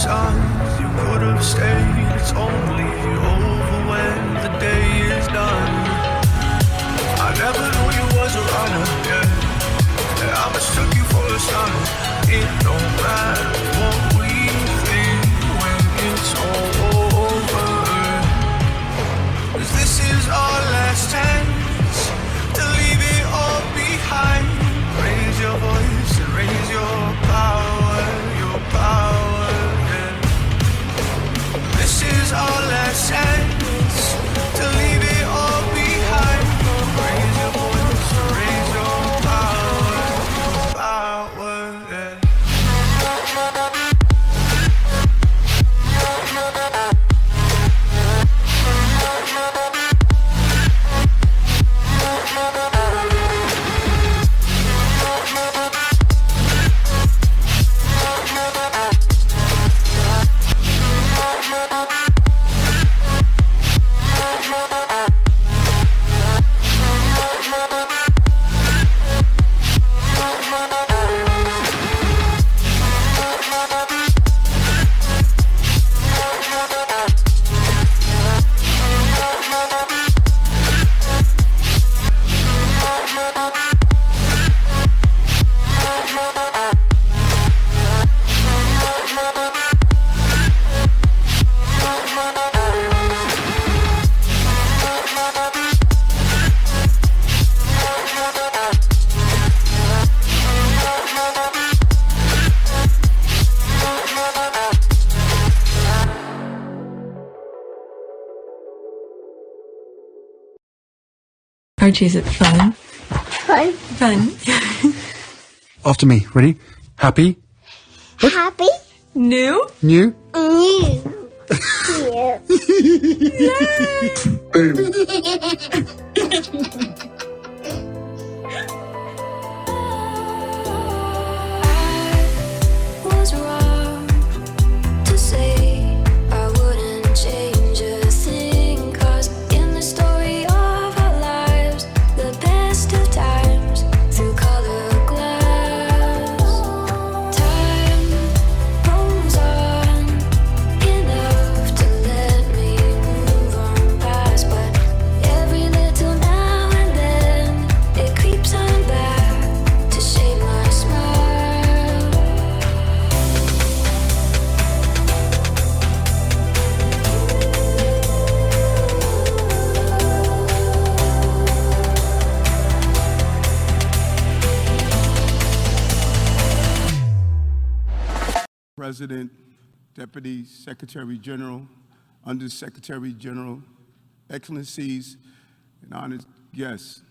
signs you could have stayed. It's only over when the day is done. I never knew you was a runner, yeah. I mistook you for a son. It don't matter what we think when it's all over. 'Cause this is our last chance to leave it all behind. Raise your voice and raise your power, yeah. This is our last chance to leave it all behind. Raise your voice and raise your power, yeah. Archie, is it fun? Fun. Fun. After me. Ready? Happy? Happy. New? New? New. Was wrong to say I wouldn't change a thing, 'cause in the story of our lives, the best of times through colored glass, time rolls on enough to let me move on past, but every little now and then it creeps on back to shape my smile. President, Deputy Secretary General, Undersecretary General, Excellencies, and honored guests.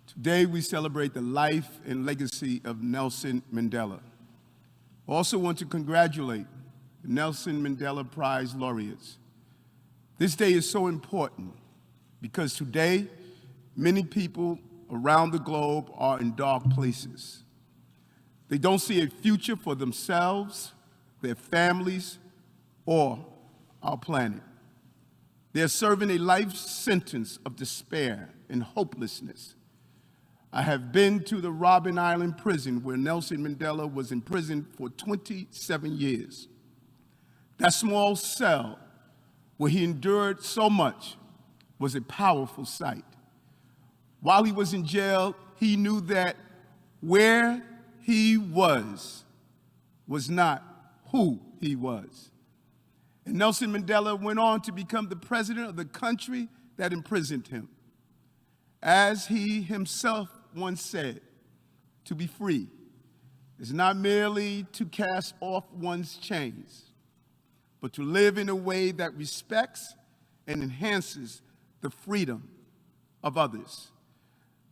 Today we celebrate the life and legacy of Nelson Mandela. I also want to congratulate the Nelson Mandela Prize laureates. This day is so important because today many people around the globe are in dark places. They don't see a future for themselves, their families, or our planet. They're serving a life sentence of despair and hopelessness. I have been to the Robben Island prison where Nelson Mandela was imprisoned for 27 years. That small cell where he endured so much was a powerful sight. While he was in jail, he knew that where he was not who he was. And Nelson Mandela went on to become the president of the country that imprisoned him. As he himself once said, to be free is not merely to cast off one's chains, but to live in a way that respects and enhances the freedom of others.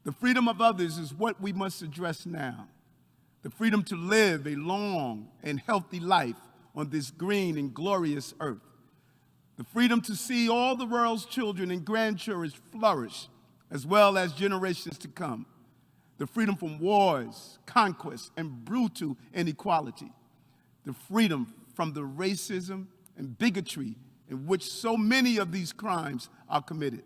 The freedom of others is what we must address now. The freedom to live a long and healthy life on this green and glorious earth. The freedom to see all the world's children and grandchildren flourish, as well as generations to come. The freedom from wars, conquest, and brutal inequality. The freedom from the racism and bigotry in which so many of these crimes are committed.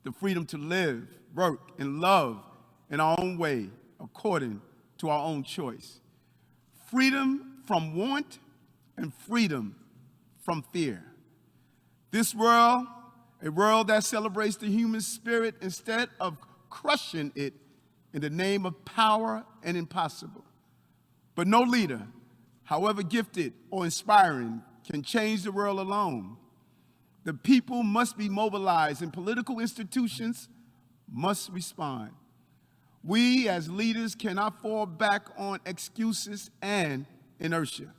The freedom to live, work, and love in our own way, according to our own choice. Freedom from want and freedom from fear. This world, a world that celebrates the human spirit instead of crushing it in the name of power and impossible. But no leader, however gifted or inspiring, can change the world alone. The people must be mobilized and political institutions must respond. We as leaders cannot fall back on excuses and inertia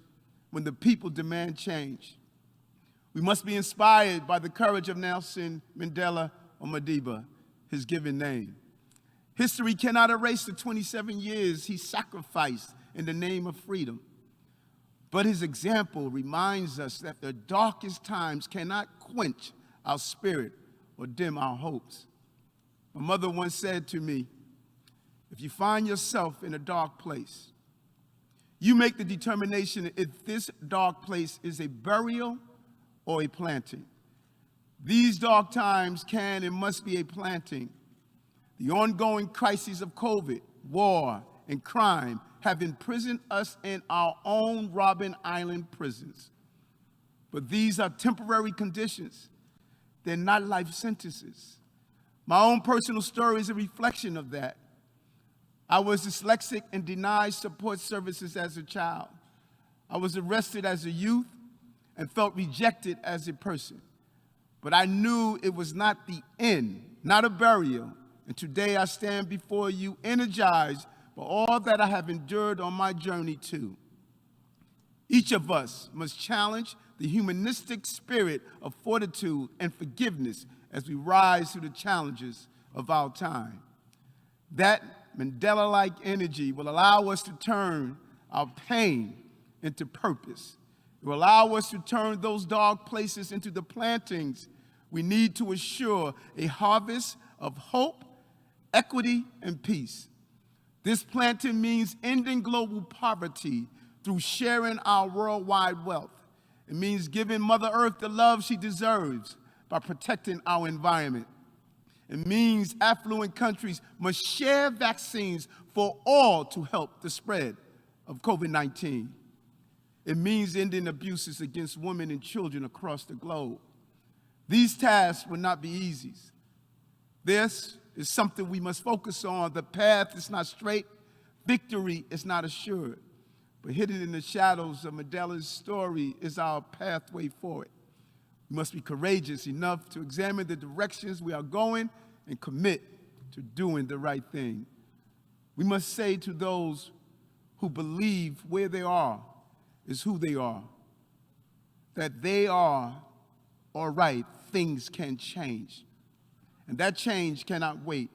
when the people demand change. We must be inspired by the courage of Nelson Mandela or Madiba, his given name. History cannot erase the 27 years he sacrificed in the name of freedom. But his example reminds us that the darkest times cannot quench our spirit or dim our hopes. My mother once said to me, if you find yourself in a dark place, you make the determination if this dark place is a burial or a planting. These dark times can and must be a planting. The ongoing crises of COVID, war, and crime have imprisoned us in our own Robben Island prisons. But these are temporary conditions. They're not life sentences. My own personal story is a reflection of that. I was dyslexic and denied support services as a child. I was arrested as a youth and felt rejected as a person. But I knew it was not the end, not a burial. And today I stand before you energized by all that I have endured on my journey too. Each of us must challenge the humanistic spirit of fortitude and forgiveness as we rise through the challenges of our time. That Mandela-like energy will allow us to turn our pain into purpose. It will allow us to turn those dark places into the plantings we need to assure a harvest of hope, equity, and peace. This planting means ending global poverty through sharing our worldwide wealth. It means giving Mother Earth the love she deserves by protecting our environment. It means affluent countries must share vaccines for all to help the spread of COVID-19. It means ending abuses against women and children across the globe. These tasks will not be easy. This is something we must focus on. The path is not straight. Victory is not assured. But hidden in the shadows of Mandela's story is our pathway forward. We must be courageous enough to examine the directions we are going and commit to doing the right thing. We must say to those who believe where they are is who they are, that they are all right, things can change. And that change cannot wait.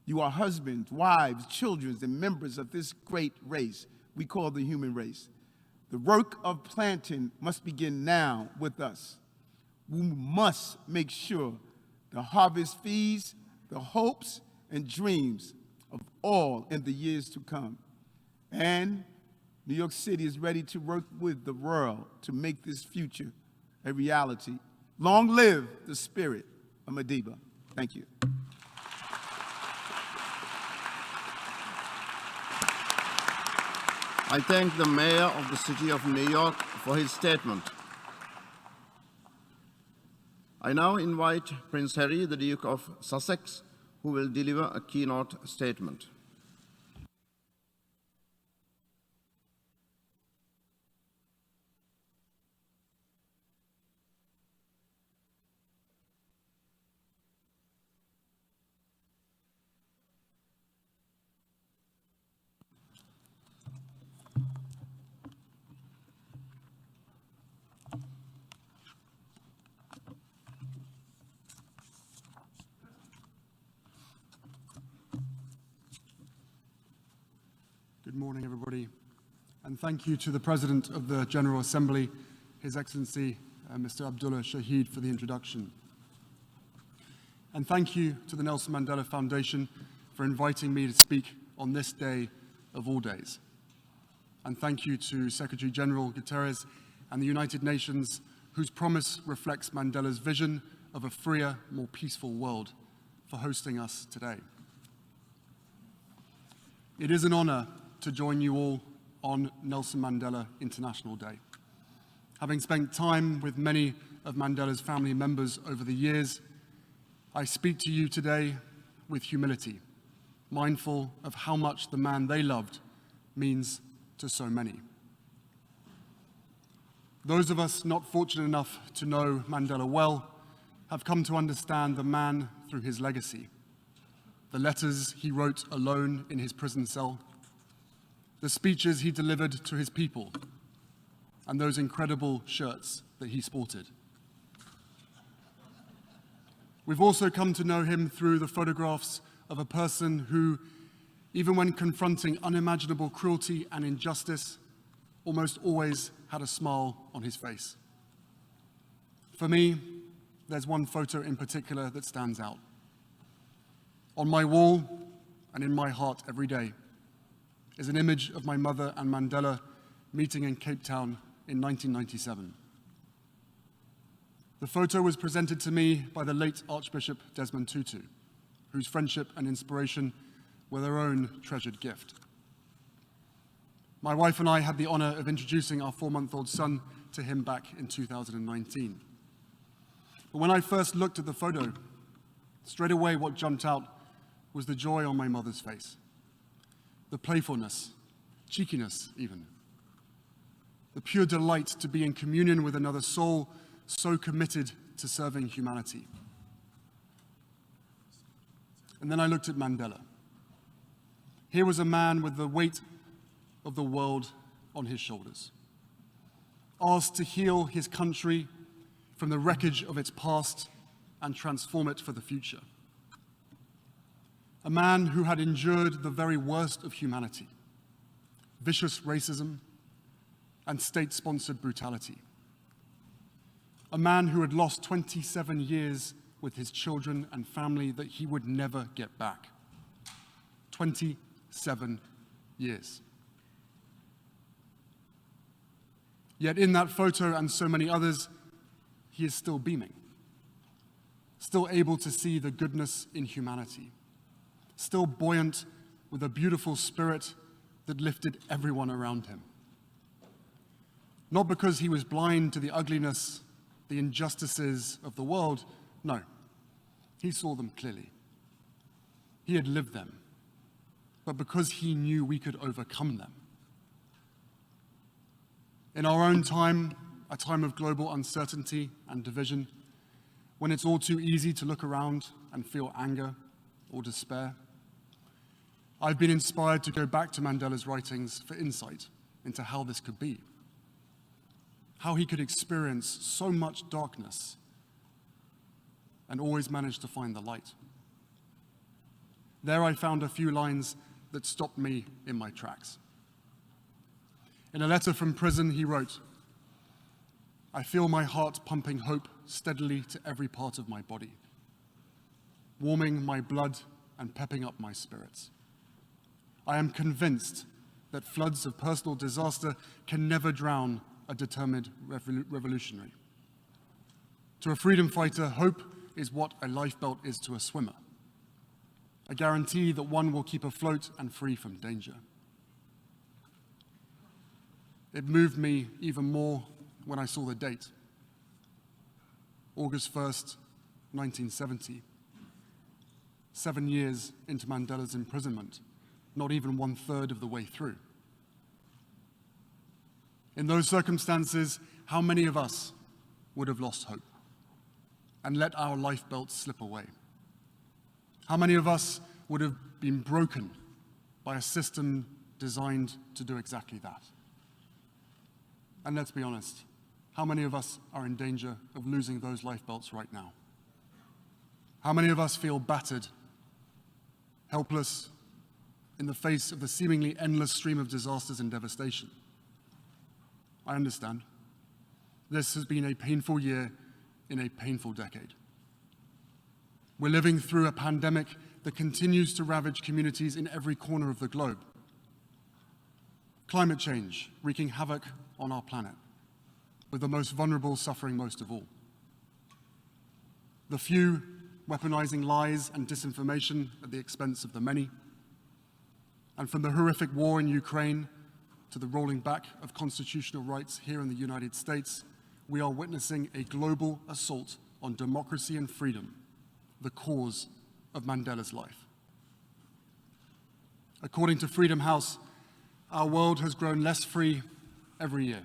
You are husbands, wives, children, and members of this great race we call the human race. The work of planting must begin now with us. We must make sure the harvest feeds the hopes and dreams of all in the years to come. And New York City is ready to work with the world to make this future a reality. Long live the spirit of Madiba. Thank you. I thank the Mayor of the City of New York for his statement. I now invite Prince Harry, the Duke of Sussex, who will deliver a keynote statement. Good morning, everybody, and thank you to the President of the General Assembly, His Excellency Mr. Abdullah Shahid, for the introduction. And thank you to the Nelson Mandela Foundation for inviting me to speak on this day of all days. And thank you to Secretary General Guterres and the United Nations, whose promise reflects Mandela's vision of a freer, more peaceful world, for hosting us today. It is an honor to join you all on Nelson Mandela International Day. Having spent time with many of Mandela's family members over the years, I speak to you today with humility, mindful of how much the man they loved means to so many. Those of us not fortunate enough to know Mandela well have come to understand the man through his legacy, the letters he wrote alone in his prison cell, the speeches he delivered to his people, and those incredible shirts that he sported. We've also come to know him through the photographs of a person who, even when confronting unimaginable cruelty and injustice, almost always had a smile on his face. For me, there's one photo in particular that stands out. On my wall and in my heart every day is an image of my mother and Mandela meeting in Cape Town in 1997. The photo was presented to me by the late Archbishop Desmond Tutu, whose friendship and inspiration were their own treasured gift. My wife and I had the honor of introducing our 4-month-old son to him back in 2019. But when I first looked at the photo, straight away what jumped out was the joy on my mother's face, the playfulness, cheekiness even, the pure delight to be in communion with another soul so committed to serving humanity. And then I looked at Mandela. Here was a man with the weight of the world on his shoulders, asked to heal his country from the wreckage of its past and transform it for the future. A man who had endured the very worst of humanity, vicious racism and state-sponsored brutality. A man who had lost 27 years with his children and family that he would never get back. 27 years. Yet in that photo and so many others, he is still beaming, still able to see the goodness in humanity, still buoyant with a beautiful spirit that lifted everyone around him. Not because he was blind to the ugliness, the injustices of the world, no, he saw them clearly. He had lived them, but because he knew we could overcome them. In our own time, a time of global uncertainty and division, when it's all too easy to look around and feel anger or despair, I've been inspired to go back to Mandela's writings for insight into how this could be, how he could experience so much darkness and always manage to find the light. There I found a few lines that stopped me in my tracks. In a letter from prison, he wrote, "I feel my heart pumping hope steadily to every part of my body, warming my blood and pepping up my spirits. I am convinced that floods of personal disaster can never drown a determined revolutionary. To a freedom fighter, hope is what a lifebelt is to a swimmer, a guarantee that one will keep afloat and free from danger." It moved me even more when I saw the date, August 1st, 1970, 7 years into Mandela's imprisonment, not even 1/3 of the way through. In those circumstances, how many of us would have lost hope and let our lifebelts slip away? How many of us would have been broken by a system designed to do exactly that? And let's be honest, how many of us are in danger of losing those lifebelts right now? How many of us feel battered, helpless, in the face of the seemingly endless stream of disasters and devastation? I understand. This has been a painful year in a painful decade. We're living through a pandemic that continues to ravage communities in every corner of the globe. Climate change wreaking havoc on our planet, with the most vulnerable suffering most of all. The few weaponizing lies and disinformation at the expense of the many. And from the horrific war in Ukraine to the rolling back of constitutional rights here in the United States, we are witnessing a global assault on democracy and freedom, the cause of Mandela's life. According to Freedom House, our world has grown less free every year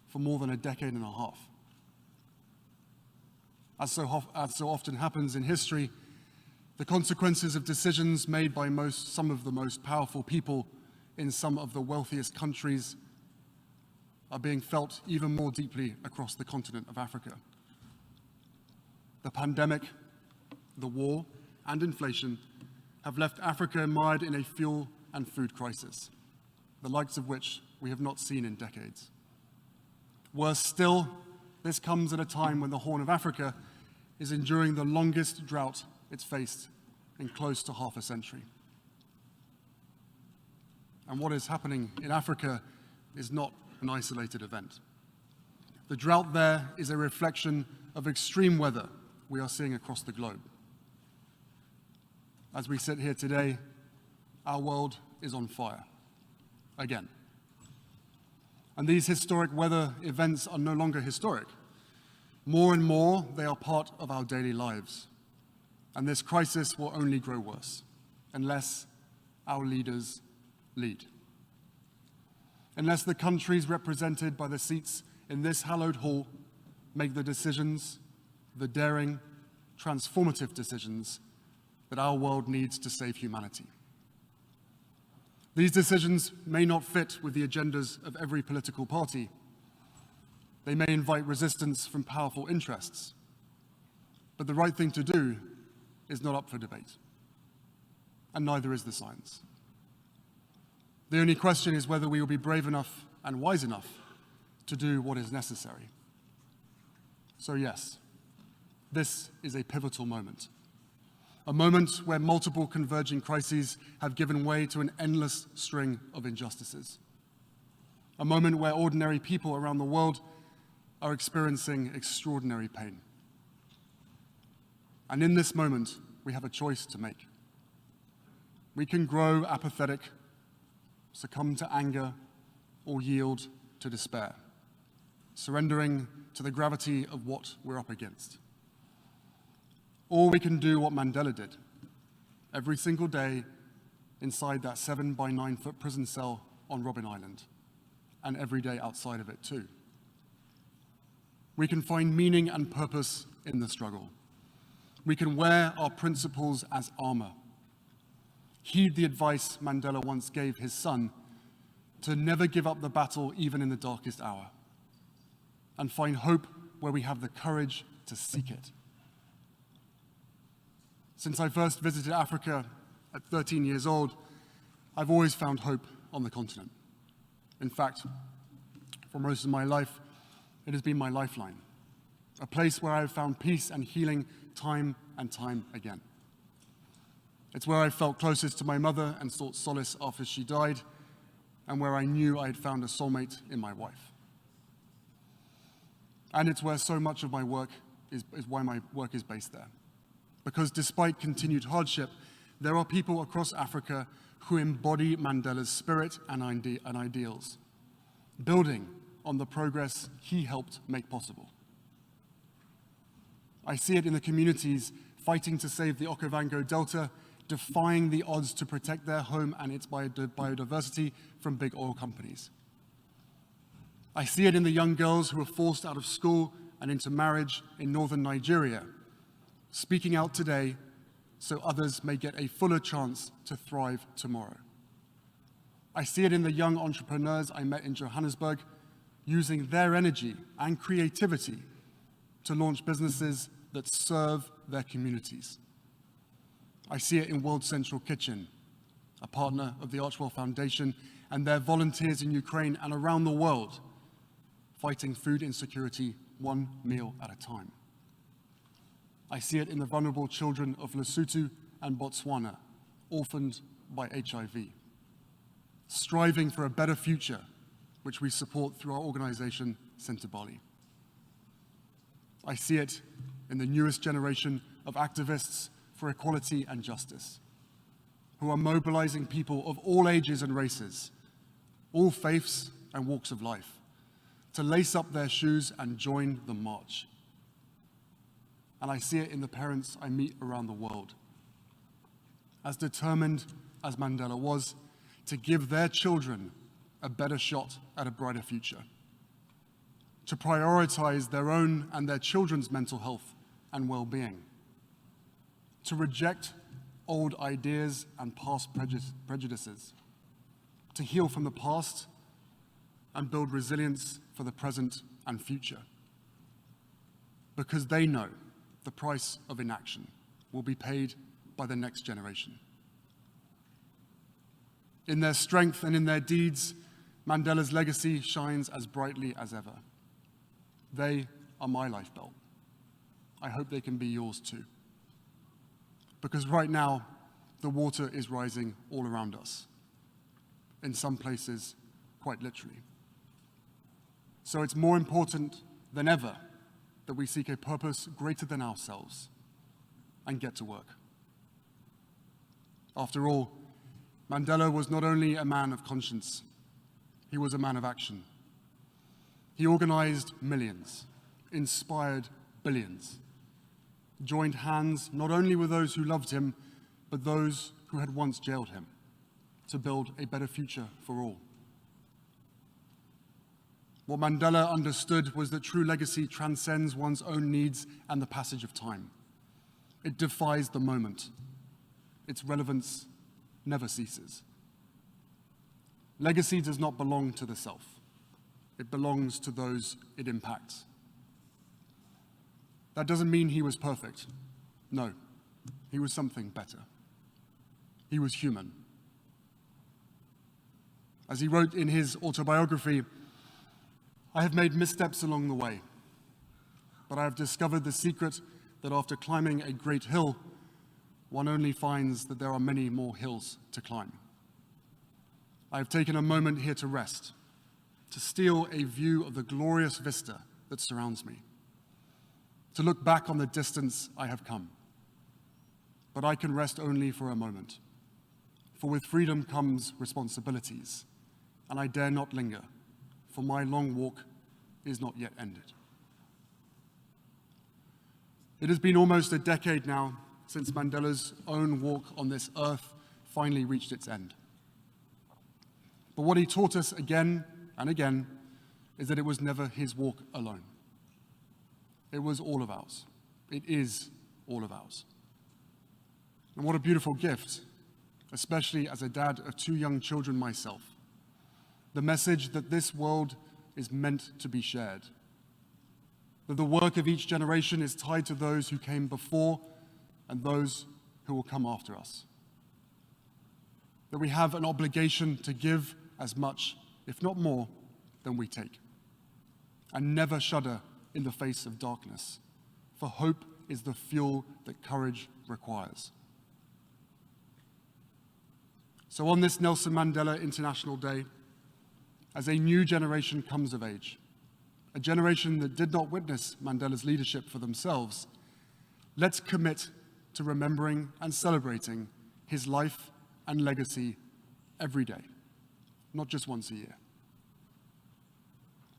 for more than a decade and a half. As so often happens in history, the consequences of decisions made by some of the most powerful people in some of the wealthiest countries are being felt even more deeply across the continent of Africa. The pandemic, the war, and inflation have left Africa mired in a fuel and food crisis, the likes of which we have not seen in decades. Worse still, this comes at a time when the Horn of Africa is enduring the longest drought it's faced in close to half a century. And what is happening in Africa is not an isolated event. The drought there is a reflection of extreme weather we are seeing across the globe. As we sit here today, our world is on fire, again. And these historic weather events are no longer historic. More and more, they are part of our daily lives. And this crisis will only grow worse unless our leaders lead. Unless the countries represented by the seats in this hallowed hall make the decisions, the daring, transformative decisions that our world needs to save humanity. These decisions may not fit with the agendas of every political party. They may invite resistance from powerful interests. But the right thing to do is not up for debate. And neither is the science. The only question is whether we will be brave enough and wise enough to do what is necessary. So yes, this is a pivotal moment. A moment where multiple converging crises have given way to an endless string of injustices. A moment where ordinary people around the world are experiencing extraordinary pain. And in this moment, we have a choice to make. We can grow apathetic, succumb to anger, or yield to despair, surrendering to the gravity of what we're up against. Or we can do what Mandela did, every single day inside that 7 by 9 foot prison cell on Robben Island, and every day outside of it too. We can find meaning and purpose in the struggle. We can wear our principles as armor. Heed the advice Mandela once gave his son to never give up the battle even in the darkest hour, and find hope where we have the courage to seek it. Since I first visited Africa at 13 years old, I've always found hope on the continent. In fact, for most of my life, it has been my lifeline, a place where I've found peace and healing time and time again. It's where I felt closest to my mother and sought solace after she died, and where I knew I had found a soulmate in my wife. And it's where so much of my work is why my work is based there. Because despite continued hardship, there are people across Africa who embody Mandela's spirit and ideals, building on the progress he helped make possible. I see it in the communities fighting to save the OKAVANGO Delta, defying the odds to protect their home and its biodiversity from big oil companies. I see it in the young girls who are forced out of school and into marriage in northern Nigeria, speaking out today so others may get a fuller chance to thrive tomorrow. I see it in the young entrepreneurs I met in Johannesburg, using their energy and creativity to launch businesses that serve their communities. I see it in World Central Kitchen, a partner of the Archwell Foundation, and their volunteers in Ukraine and around the world, fighting food insecurity one meal at a time. I see it in the vulnerable children of Lesotho and Botswana, orphaned by HIV, striving for a better future, which we support through our organization, Centre Bali. I see it in the newest generation of activists for equality and justice, who are mobilizing people of all ages and races all faiths and walks of life, to lace up their shoes and join the march. And I see it in the parents I meet around the world. As determined as Mandela was to give their children a better shot at a brighter future, to prioritize their own and their children's mental health and well-being, to reject old ideas and past prejudices, to heal from the past and build resilience for the present and future. Because they know the price of inaction will be paid by the next generation. In their strength and in their deeds, Mandela's legacy shines as brightly as ever. They are my lifebelt. I hope they can be yours too. Because right now, the water is rising all around us. In some places, quite literally. So it's more important than ever that we seek a purpose greater than ourselves and get to work. After all, Mandela was not only a man of conscience, he was a man of action. He organized millions, inspired billions, joined hands not only with those who loved him, but those who had once jailed him, to build a better future for all. What Mandela understood was that true legacy transcends one's own needs and the passage of time. It defies the moment. Its relevance never ceases. Legacy does not belong to the self. It belongs to those it impacts. That doesn't mean he was perfect. No, he was something better. He was human. As he wrote in his autobiography, I have made missteps along the way, but I have discovered the secret that after climbing a great hill, one only finds that there are many more hills to climb. I have taken a moment here to rest, to steal a view of the glorious vista that surrounds me, to look back on the distance I have come. But I can rest only for a moment, for with freedom comes responsibilities, and I dare not linger, for my long walk is not yet ended. It has been almost a decade now since Mandela's own walk on this earth finally reached its end. But what he taught us again and again is that it was never his walk alone. It was all of ours. It is all of ours. And what a beautiful gift, especially as a dad of 2 young children myself. The message that this world is meant to be shared. That the work of each generation is tied to those who came before and those who will come after us. That we have an obligation to give as much, if not more, than we take. And never shudder in the face of darkness, for hope is the fuel that courage requires. So on this Nelson Mandela International Day, as a new generation comes of age, a generation that did not witness Mandela's leadership for themselves, let's commit to remembering and celebrating his life and legacy every day, not just once a year.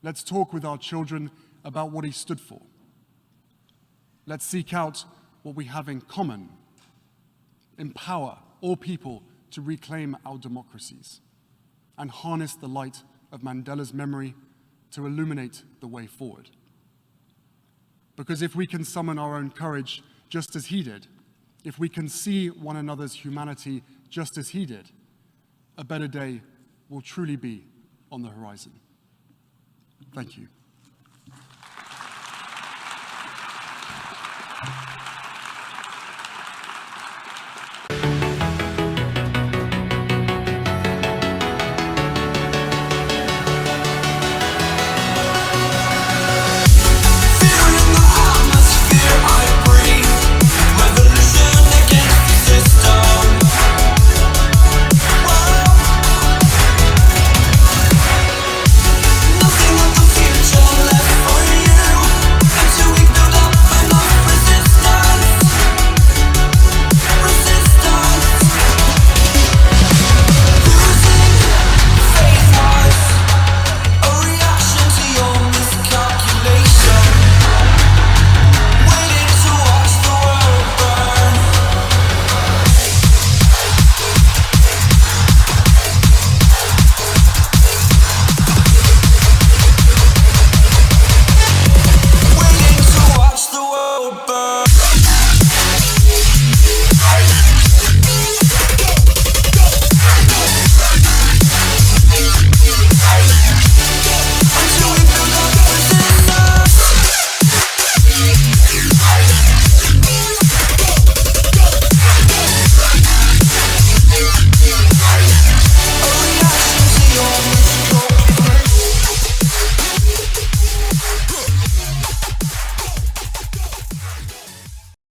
Let's talk with our children about what he stood for. Let's seek out what we have in common, empower all people to reclaim our democracies, and harness the light of Mandela's memory to illuminate the way forward. Because if we can summon our own courage just as he did, if we can see one another's humanity just as he did, a better day will truly be on the horizon. Thank you.